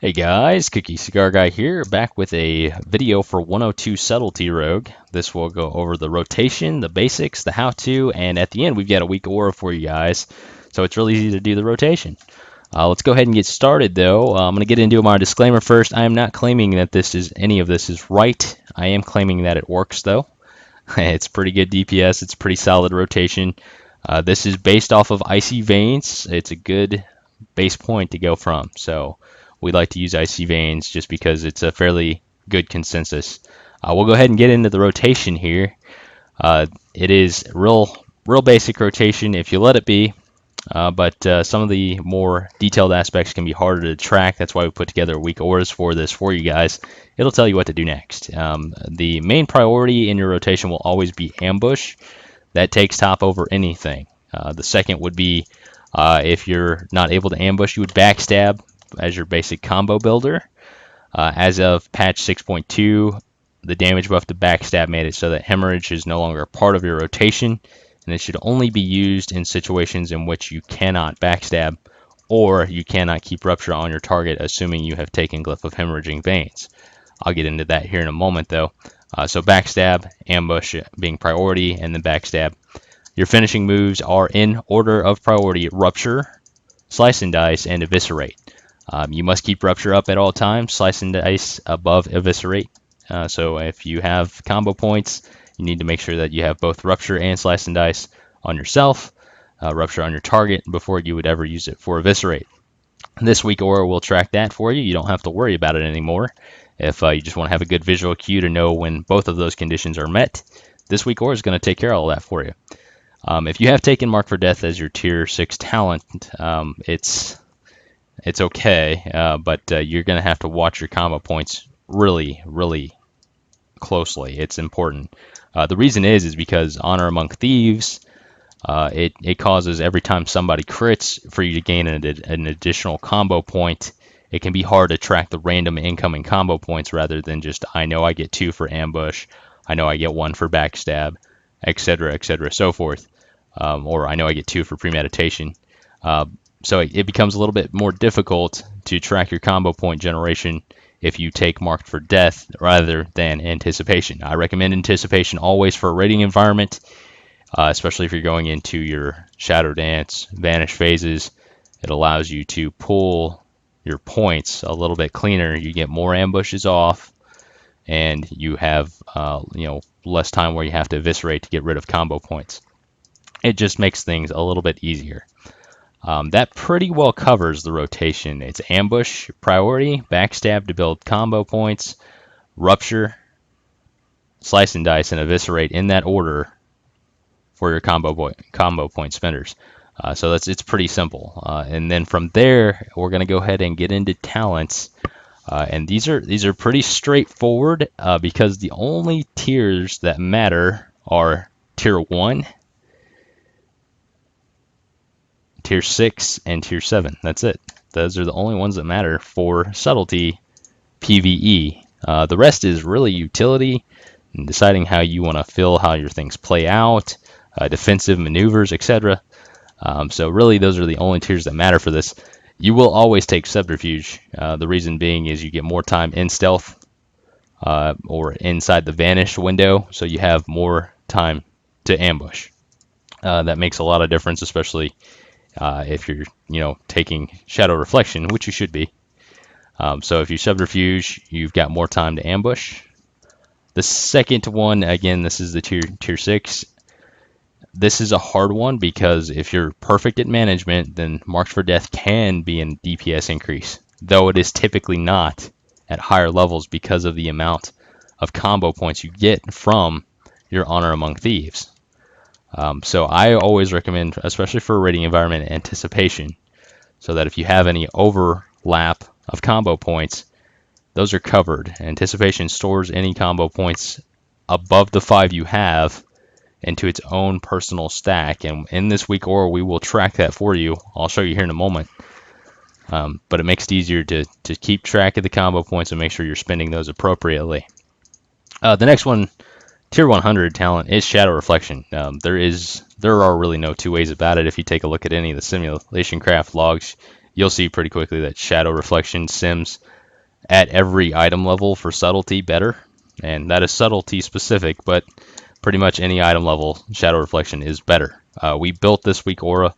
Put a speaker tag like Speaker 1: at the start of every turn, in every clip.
Speaker 1: Hey guys, CookieCigarGuy here, back with a video for 102 Subtlety Rogue. This will go over the rotation, the basics, the how-to, and at the end we've got a WeakAura for you guys. So it's really easy to do the rotation. Let's go ahead and get started though. I'm going to get into my disclaimer first. I am not claiming that any of this is right. I am claiming that it works though. It's pretty good DPS, it's pretty solid rotation. This is based off of Icy Veins. It's a good base point to go from. So we like to use Icy Veins just because it's a fairly good consensus. We'll go ahead and get into the rotation here. It is real basic rotation if you let it be, but some of the more detailed aspects can be harder to track. That's why we put together WeakAuras for this for you guys. It'll tell you what to do next. The main priority in your rotation will always be ambush. That takes top over anything. The second would be if you're not able to ambush, you would backstab as your basic combo builder. As of patch 6.2, the damage buff to backstab made it so that hemorrhage is no longer a part of your rotation, and it should only be used in situations in which you cannot backstab or you cannot keep rupture on your target, assuming you have taken Glyph of Hemorrhaging Veins. I'll get into that here in a moment though. So backstab, ambush being priority, and then backstab. Your finishing moves are in order of priority: rupture, slice and dice, and eviscerate. You must keep rupture up at all times, slice and dice above eviscerate. So if you have combo points, you need to make sure that you have both rupture and slice and dice on yourself, rupture on your target before you would ever use it for eviscerate. This WeakAura will track that for you. You don't have to worry about it anymore. If you just want to have a good visual cue to know when both of those conditions are met, this WeakAura is going to take care of all that for you. If you have taken Mark for Death as your tier 6 talent, it's okay, but you're going to have to watch your combo points really closely. It's important. The reason is because Honor Among Thieves, it causes every time somebody crits for you to gain an additional combo point. It can be hard to track the random incoming combo points rather than just, I know I get 2 for ambush, I know I get 1 for backstab, etc., so forth. Or I know I get 2 for premeditation. So it becomes a little bit more difficult to track your combo point generation if you take Marked for Death rather than Anticipation. I recommend Anticipation always for a raiding environment, especially if you're going into your Shadow Dance, Vanish phases. It allows you to pull your points a little bit cleaner. You get more ambushes off, and you have less time where you have to eviscerate to get rid of combo points. It just makes things a little bit easier. That pretty well covers the rotation. It's ambush, priority, backstab to build combo points, rupture, slice and dice, and eviscerate in that order for your combo point spenders. So it's pretty simple. And then from there, we're going to go ahead and get into talents. And these are pretty straightforward because the only tiers that matter are tier 1, tier 6, and tier 7. That's it. Those are the only ones that matter for Subtlety PvE. The rest is really utility and deciding how you want to feel how your things play out, defensive maneuvers, etc. So really those are the only tiers that matter for this. You will always take Subterfuge. The reason being is you get more time in stealth or inside the Vanish window, so you have more time to ambush. That makes a lot of difference, especially if you're taking Shadow Reflection, which you should be. So if you Subterfuge, you've got more time to ambush. The second one, again, this is the tier 6. This is a hard one because if you're perfect at management, then Marked for Death can be a DPS increase, though it is typically not at higher levels because of the amount of combo points you get from your Honor Among Thieves. So I always recommend, especially for a raiding environment, Anticipation, so that if you have any overlap of combo points, those are covered. Anticipation stores any combo points above the 5 you have into its own personal stack, and in this WeakAura we will track that for you. I'll show you here in a moment. But it makes it easier to keep track of the combo points and make sure you're spending those appropriately. The next one, Tier 100 talent, is Shadow Reflection. There are really no two ways about it. If you take a look at any of the simulation craft logs, you'll see pretty quickly that shadow reflection sims at every item level for subtlety better, and that is subtlety specific, but pretty much any item level shadow reflection is better. We built this WeakAura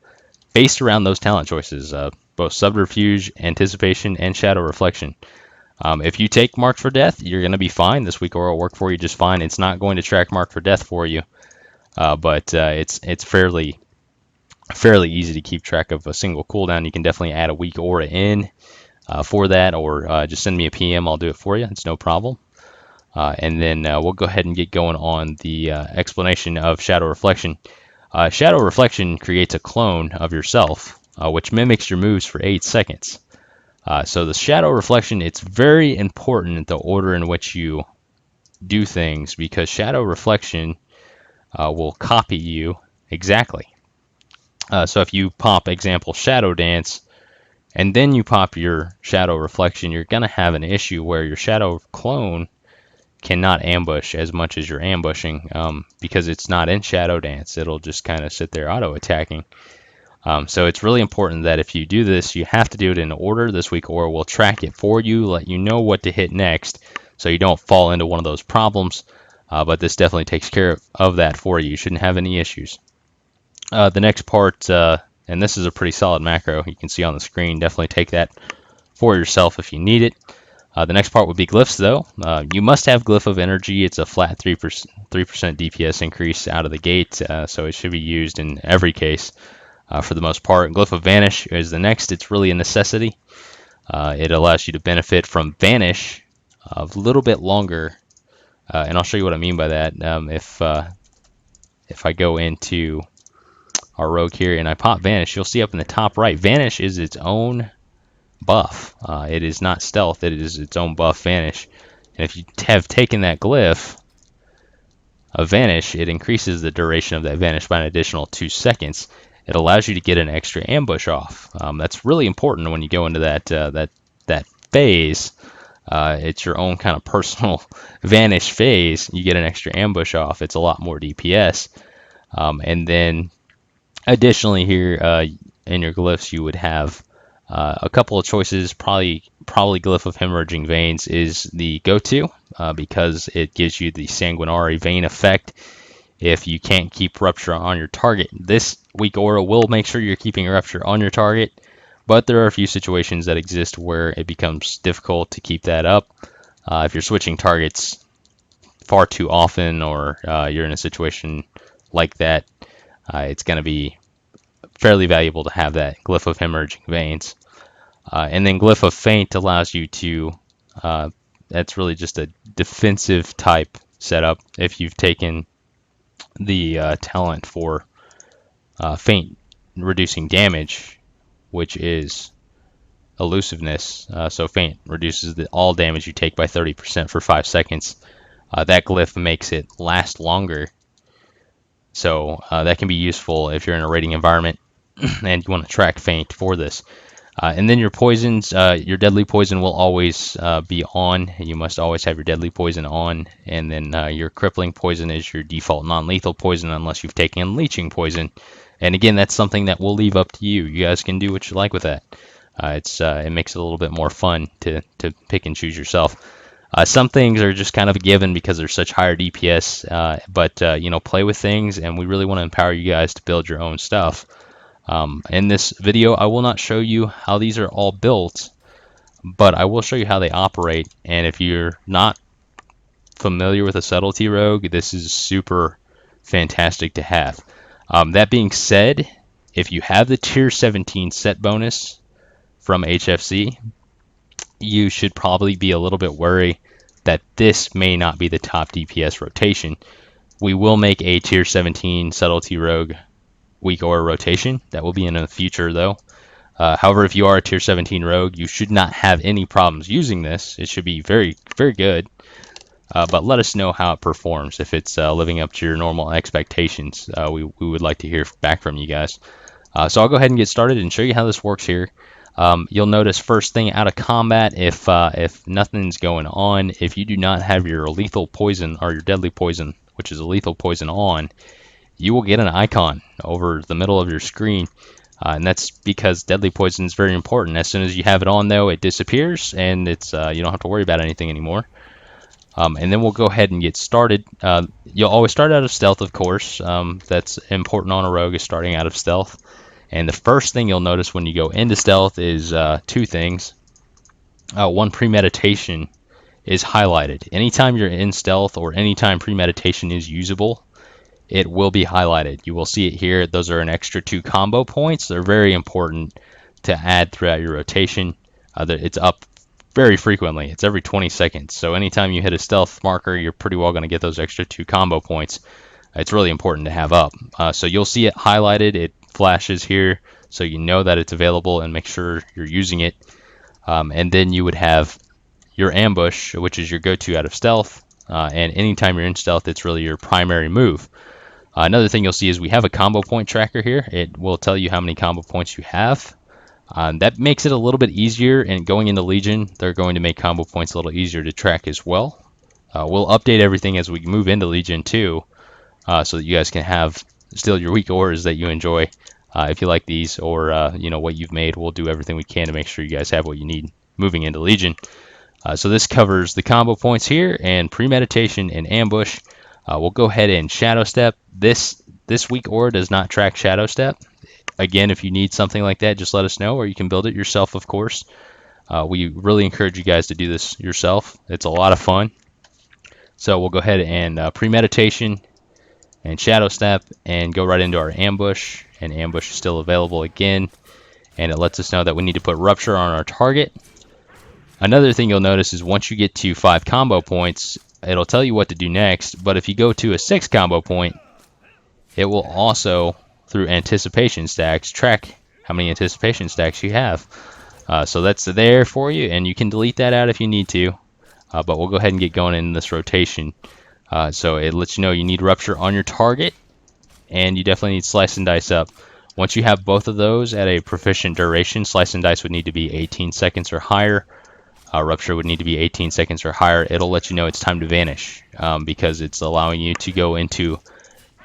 Speaker 1: based around those talent choices, both subterfuge, anticipation, and shadow reflection. If you take mark for death, you're going to be fine. This WeakAura will work for you just fine. It's not going to track mark for death for you, but it's fairly easy to keep track of a single cooldown. You can definitely add a WeakAura in for that, or just send me a PM. I'll do it for you. It's no problem. And then we'll go ahead and get going on the explanation of shadow reflection. Shadow reflection creates a clone of yourself, which mimics your moves for 8 seconds. So the shadow reflection, it's very important the order in which you do things, because shadow reflection will copy you exactly. So if you pop example shadow dance and then you pop your shadow reflection, you're going to have an issue where your shadow clone cannot ambush as much as you're ambushing, because it's not in shadow dance. It'll just kind of sit there auto attacking. So it's really important that if you do this, you have to do it in order. This WeakAura will track it for you, let you know what to hit next, so you don't fall into one of those problems. But this definitely takes care of that for you. You shouldn't have any issues. The next part, and this is a pretty solid macro, you can see on the screen. Definitely take that for yourself if you need it. The next part would be Glyphs, though. You must have Glyph of Energy. It's a flat 3% DPS increase out of the gate, so it should be used in every case for the most part. Glyph of Vanish is the next. It's really a necessity. It allows you to benefit from Vanish a little bit longer, and I'll show you what I mean by that. If I go into our rogue here and I pop Vanish, you'll see up in the top right, Vanish is its own buff. It is not stealth, it is its own buff, Vanish. And if you have taken that glyph of Vanish, it increases the duration of that Vanish by an additional 2 seconds. It allows you to get an extra ambush off. That's really important when you go into that phase. It's your own kind of personal Vanish phase. You get an extra ambush off. It's a lot more DPS. And then additionally here in your glyphs, you would have a couple of choices. Probably Glyph of Hemorrhaging Veins is the go-to because it gives you the sanguinary vein effect. If you can't keep Rupture on your target, this WeakAura will make sure you're keeping Rupture on your target, but there are a few situations that exist where it becomes difficult to keep that up. If you're switching targets far too often, or you're in a situation like that, it's going to be fairly valuable to have that Glyph of Hemorrhaging Veins. And then Glyph of Faint allows you to, that's really just a defensive type setup. If you've taken the talent for Faint reducing damage, which is elusiveness, so Faint reduces all damage you take by 30% for 5 seconds. That glyph makes it last longer, so that can be useful if you're in a raiding environment and you want to track Faint for this. And then your poisons, your deadly poison will always be on. You must always have your deadly poison on. And then your crippling poison is your default non-lethal poison unless you've taken leeching poison. And again, that's something that we'll leave up to you. You guys can do what you like with that. It makes it a little bit more fun to pick and choose yourself. Some things are just kind of a given because they're such higher DPS, but you know, play with things, and we really want to empower you guys to build your own stuff. In this video, I will not show you how these are all built, but I will show you how they operate. And if you're not familiar with a Subtlety rogue, this is super fantastic to have. That being said, if you have the tier 17 set bonus from HFC, you should probably be a little bit worried that this may not be the top DPS rotation. We will make a tier 17 Subtlety rogue WeakAura rotation. That will be in the future, though. However, if you are a tier 17 rogue, you should not have any problems using this. It should be very, very good. But let us know how it performs. If it's living up to your normal expectations, we would like to hear back from you guys. So I'll go ahead and get started and show you how this works here. You'll notice first thing out of combat, if nothing's going on, if you do not have your lethal poison or your deadly poison, which is a lethal poison, on, you will get an icon over the middle of your screen. And that's because deadly poison is very important. As soon as you have it on, though, it disappears, and it's you don't have to worry about anything anymore. And then we'll go ahead and get started. You'll always start out of stealth, of course. That's important on a rogue, is starting out of stealth. And the first thing you'll notice when you go into stealth is two things. One, premeditation is highlighted. Anytime you're in stealth or anytime premeditation is usable, it will be highlighted. You will see it here. Those are an extra 2 combo points. They're very important to add throughout your rotation. It's up very frequently. It's every 20 seconds. So anytime you hit a stealth marker, you're pretty well going to get those extra 2 combo points. It's really important to have up. So you'll see it highlighted. It flashes here, so you know that it's available and make sure you're using it. And then you would have your ambush, which is your go-to out of stealth. And anytime you're in stealth, it's really your primary move. Another thing you'll see is we have a combo point tracker here. It will tell you how many combo points you have. That makes it a little bit easier, and going into Legion, they're going to make combo points a little easier to track as well. We'll update everything as we move into Legion too, so that you guys can have still your WeakAuras that you enjoy. If you like these, or you know what you've made, we'll do everything we can to make sure you guys have what you need moving into Legion. So this covers the combo points here, and premeditation and ambush. We'll go ahead and shadow step. This WeakAura does not track shadow step. Again, if you need something like that, just let us know, or you can build it yourself, of course. We really encourage you guys to do this yourself. It's a lot of fun. So we'll go ahead and premeditation and shadow step and go right into our ambush. And ambush is still available again, and it lets us know that we need to put rupture on our target. Another thing you'll notice is once you get to 5 combo points, it'll tell you what to do next. But if you go to a 6 combo point, it will also, through anticipation stacks, track how many anticipation stacks you have. So that's there for you, and you can delete that out if you need to. But we'll go ahead and get going in this rotation. So it lets you know you need rupture on your target, and you definitely need slice and dice up. Once you have both of those at a proficient duration, slice and dice would need to be 18 seconds or higher. Rupture would need to be 18 seconds or higher. It'll let you know it's time to vanish, because it's allowing you to go into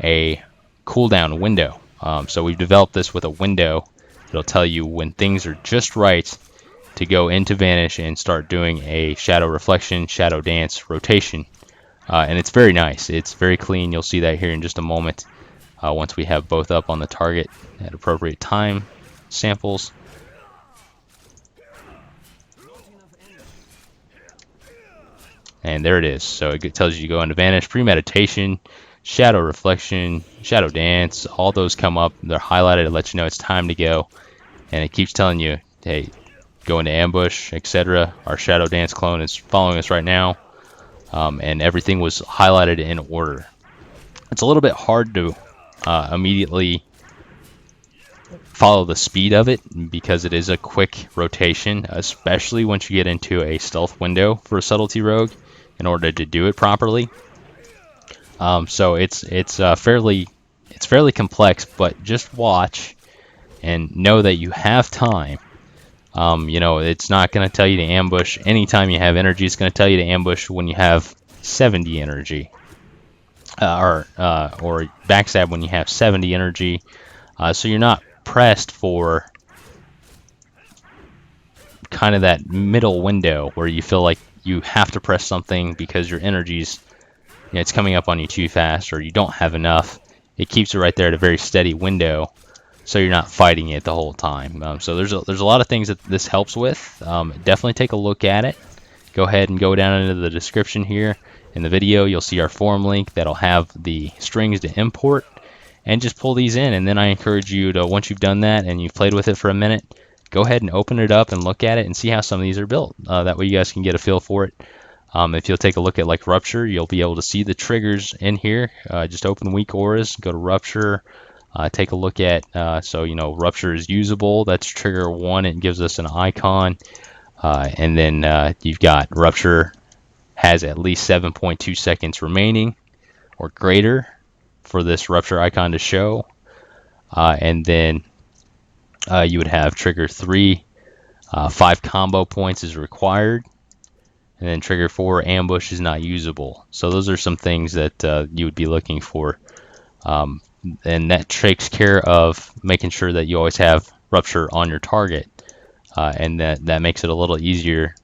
Speaker 1: a cooldown window. So we've developed this with a window. It'll tell you when things are just right to go into vanish and start doing a shadow reflection, shadow dance rotation. And it's very nice. It's very clean. You'll see that here in just a moment. Once we have both up on the target at appropriate time samples. And there it is. So it tells you to go into vanish, premeditation, shadow reflection, shadow dance. All those come up. They're highlighted. It lets you know it's time to go. And it keeps telling you, hey, go into ambush, etc. Our shadow dance clone is following us right now. And everything was highlighted in order. It's a little bit hard to immediately follow the speed of it, because it is a quick rotation, especially once you get into a stealth window for a subtlety rogue in order to do it properly. So it's fairly complex, but just watch and know that you have time. You know, it's not going to tell you to ambush anytime you have energy. It's going to tell you to ambush when you have 70 energy, or backstab when you have 70 energy. So you're not pressed for kind of that middle window where you feel like you have to press something because your energy's, you know, it's coming up on you too fast, or you don't have enough. It keeps it right there at a very steady window, so you're not fighting it the whole time. So there's a lot of things that this helps with. Definitely take a look at it. Go ahead and go down into the description here in the video. You'll see our forum link that'll have the strings to import, and just pull these in. And then I encourage you to, once you've done that and you've played with it for a minute, go ahead and open it up and look at it and see how some of these are built. That way you guys can get a feel for it. If you'll take a look at like rupture, you'll be able to see the triggers in here. Just open WeakAuras, go to rupture, take a look at, so you know, rupture is usable. That's trigger 1. It gives us an icon. And then you've got rupture has at least 7.2 seconds remaining or greater for this rupture icon to show. And then you would have trigger 3, 5 combo points is required. And then trigger 4, ambush is not usable. So those are some things that you would be looking for. and that takes care of making sure that you always have rupture on your target, and that makes it a little easier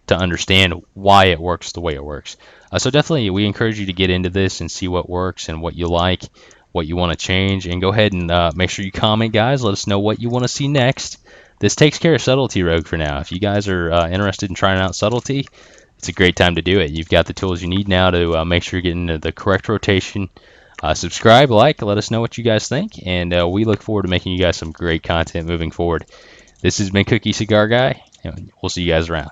Speaker 1: to understand why it works the way it works. So definitely, we encourage you to get into this and see what works and what you like, what you want to change, and go ahead and make sure you comment, guys. Let us know what you want to see next. This takes care of Subtlety Rogue for now. If you guys are interested in trying out Subtlety, it's a great time to do it. You've got the tools you need now to make sure you're getting into the correct rotation. Subscribe, like, let us know what you guys think, and we look forward to making you guys some great content moving forward. This has been Cookie Cigar Guy, and we'll see you guys around.